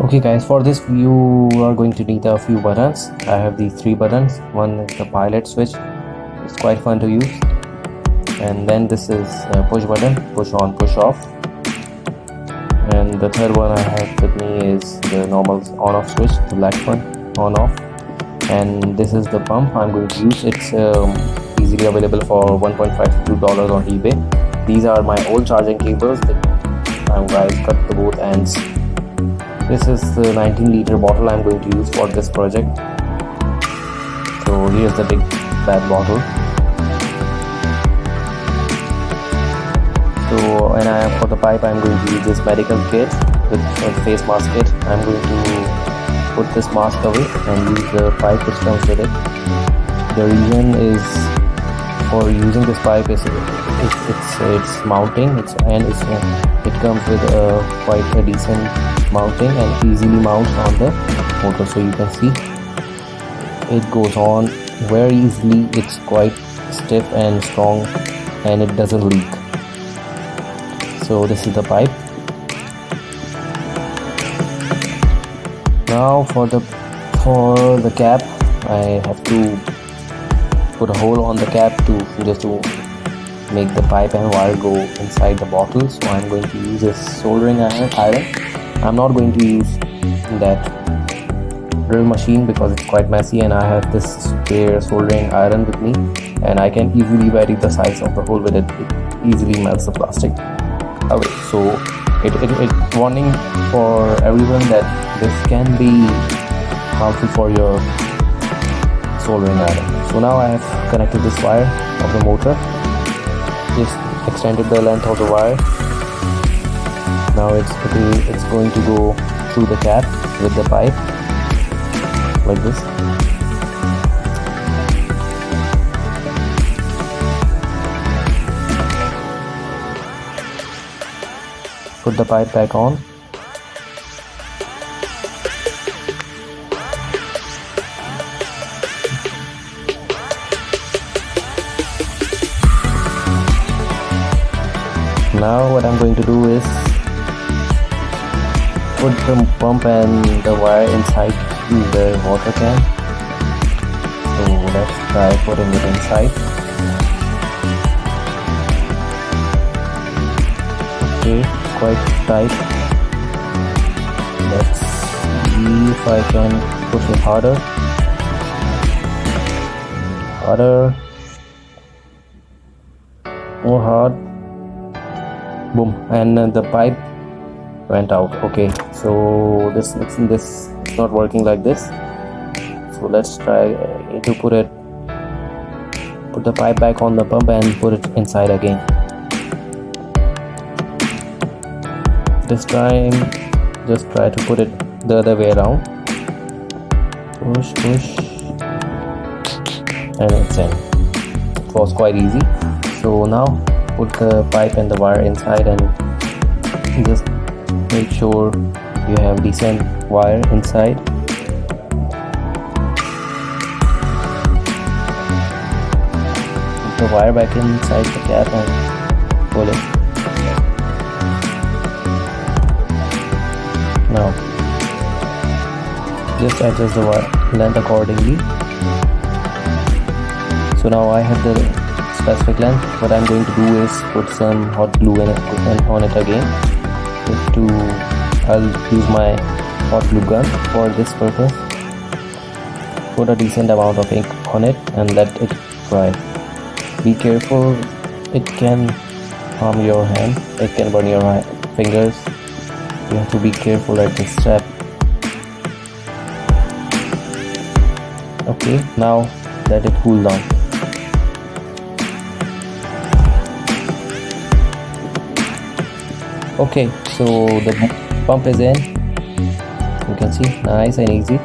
Okay guys, for this you are going to need a few buttons. I have these 3 buttons. One is the pilot switch, it's quite fun to use, and then this is a push button, push on, push off, and the third one I have with me is the normal on off switch, the black one, on off, and this is the pump I'm going to use. It's easily available for $1.5 to $2 on eBay. These are my old charging cables that guys cut the both ends. This is the 19-liter bottle I'm going to use for this project. So here's the big bad bottle. So for the pipe I'm going to use this medical kit with face mask kit. I'm going to put this mask away and use the pipe which comes with it. The reason is for using this pipe is it's mounting, it comes with quite a decent mounting and easily mounts on the motor. So you can see it goes on very easily. It's quite stiff and strong and it doesn't leak. So this is the pipe. Now for the cap, I have to put a hole on the cap just to make the pipe and wire go inside the bottle. So I'm going to use this soldering iron. I'm not going to use that drill machine because it's quite messy, and I have this spare soldering iron with me and I can easily vary the size of the hole with it. It easily melts the plastic away. So it warning for everyone that this can be harmful for your soldering iron. So now I have connected this wire of the motor, just extended the length of the wire. Now it's going to go through the cap with the pipe like this. Put the pipe back on. Now what I'm going to do is put the pump and the wire inside the water can. So let's try putting it inside. Okay, it's quite tight. Let's see if I can push it harder. More hard. Boom, and the pipe went out. Okay, so this is not working like this. So let's try to put the pipe back on the pump and put it inside again. This time just try to put it the other way around. Push and it's in. It was quite easy. So now put the pipe and the wire inside and just make sure you have decent wire inside. Put the wire back inside the cap and pull it. Now just adjust the wire length accordingly. So now I have the specific length. What I'm going to do is put some hot glue on it again. I'll use my hot glue gun for this purpose. Put a decent amount of ink on it and let it dry. Be careful, it can harm your hand, it can burn your fingers. You have to be careful at this step. Okay, now let it cool down. Okay, so the pump is in. You can see, nice and easy,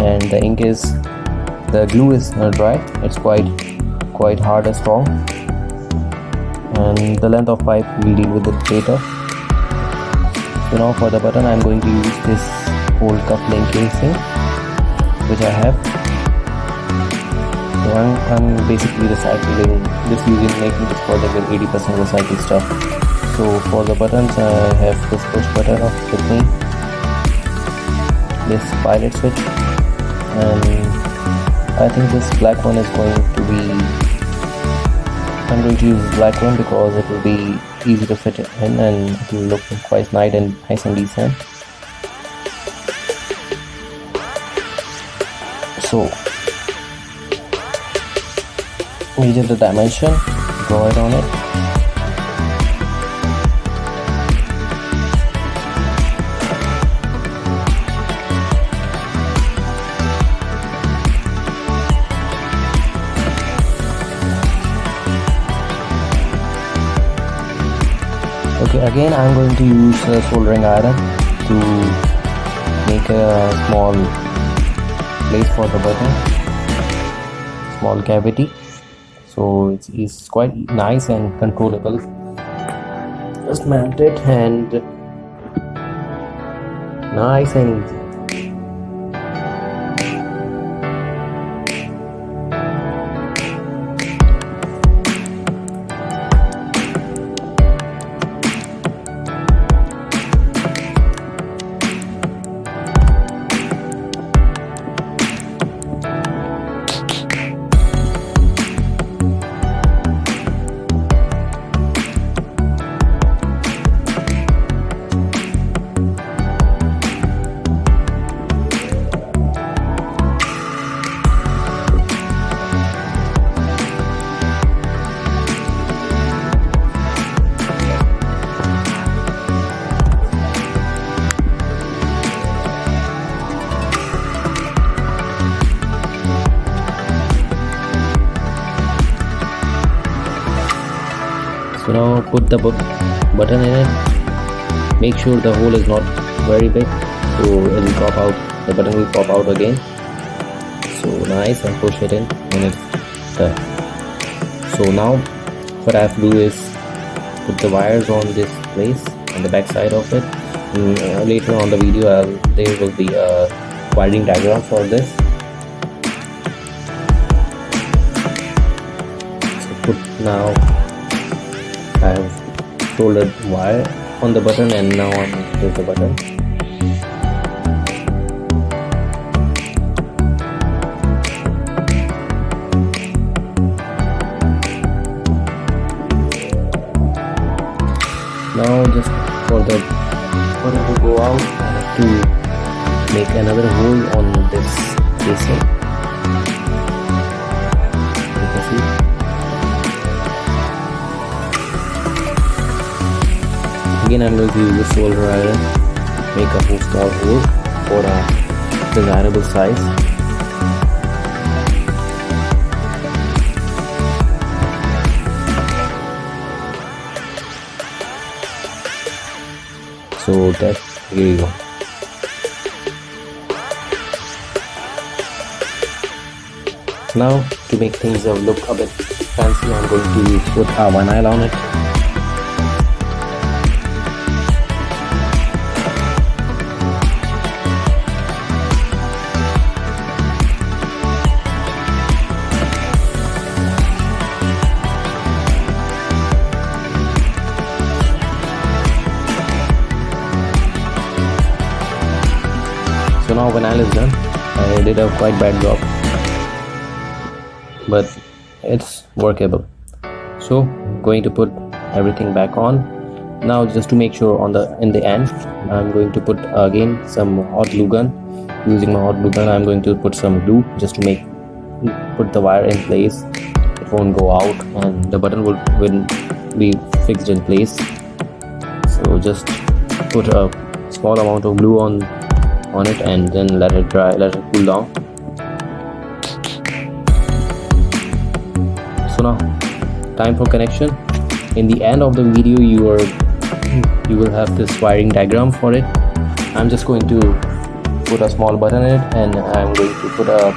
and the glue is dry. It's quite hard and strong, and the length of pipe we'll deal with it later. So now for the button, I'm going to use this old coupling casing which I have. So I'm basically making this project with 80% recycled stuff. So for the buttons, I have this push button with me. this pilot switch, and I think this black one is going to be, I'm going to use this black one because it will be easy to fit it in and it will look quite nice and decent. So measure the dimension, draw it on it. Okay, again I'm going to use a soldering iron to make a small place for the button, small cavity, so it's quite nice and controllable. Just mount it and nice and easy. So now put the button in it. Make sure the hole is not very big, so it will pop out. The button will pop out again. So nice, and push it in, and it's done. So now what I have to do is put the wires on this place on the back side of it. Later on the video, there will be a wiring diagram for this. So put now. I have soldered wire on the button, and now I'm going to push the button. Now just for the button to go out, I have to make another hole on this casing. You can see. Again, I'm going to use the solder iron, make a small hole for a desirable size. So here you go. Now to make things look a bit fancy, I'm going to put a vinyl on it. So now vinyl is done. I did a quite bad job, but it's workable. So going to put everything back on. Now just to make sure in the end, I'm going to put again some hot glue gun. Using my hot glue gun, I'm going to put some glue just to put the wire in place. It won't go out, and the button will be fixed in place. So just put a small amount of glue on it, and then let it dry, let it cool down. So now time for connection. In the end of the video, you will have this wiring diagram for it. I'm just going to put a small button in it, and I'm going to put a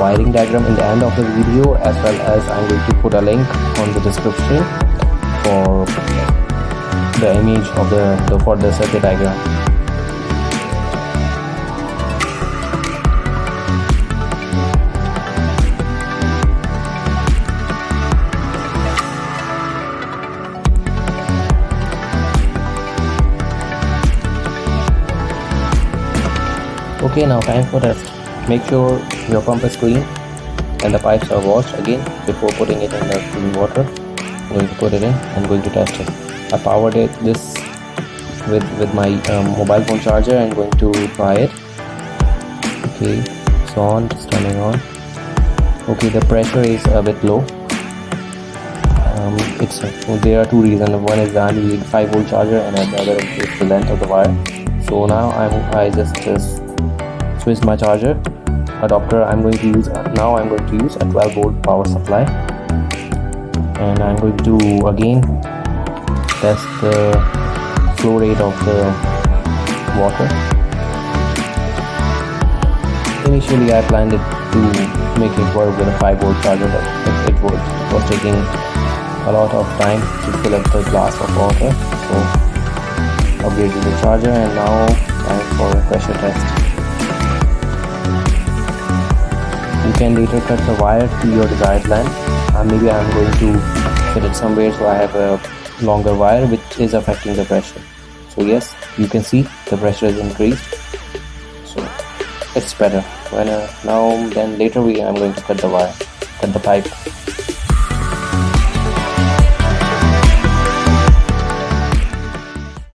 wiring diagram in the end of the video, as well as I'm going to put a link on the description for the image of for the circuit diagram. Okay, now time for test. Make sure your pump is clean and the pipes are washed again before putting it in the clean water. I'm going to put it in and going to test it. I powered this with my mobile phone charger and going to try it. Okay, it's on, it's turning on. Okay, the pressure is a bit low. There are two reasons. One is I'm using 5-volt charger and the other is the length of the wire. So now I just switched my charger adapter. I'm going to use a 12-volt power supply, and I'm going to again test the flow rate of the water. Initially I planned it to make it work with a 5-volt charger, but it was taking a lot of time to fill up the glass of water, so upgraded the charger, and now time for a pressure test. You can later cut the wire to your desired length. Maybe I'm going to fit it somewhere so I have a longer wire which is affecting the pressure. So yes, you can see the pressure is increased, so it's better. Now then later I'm going to cut the pipe.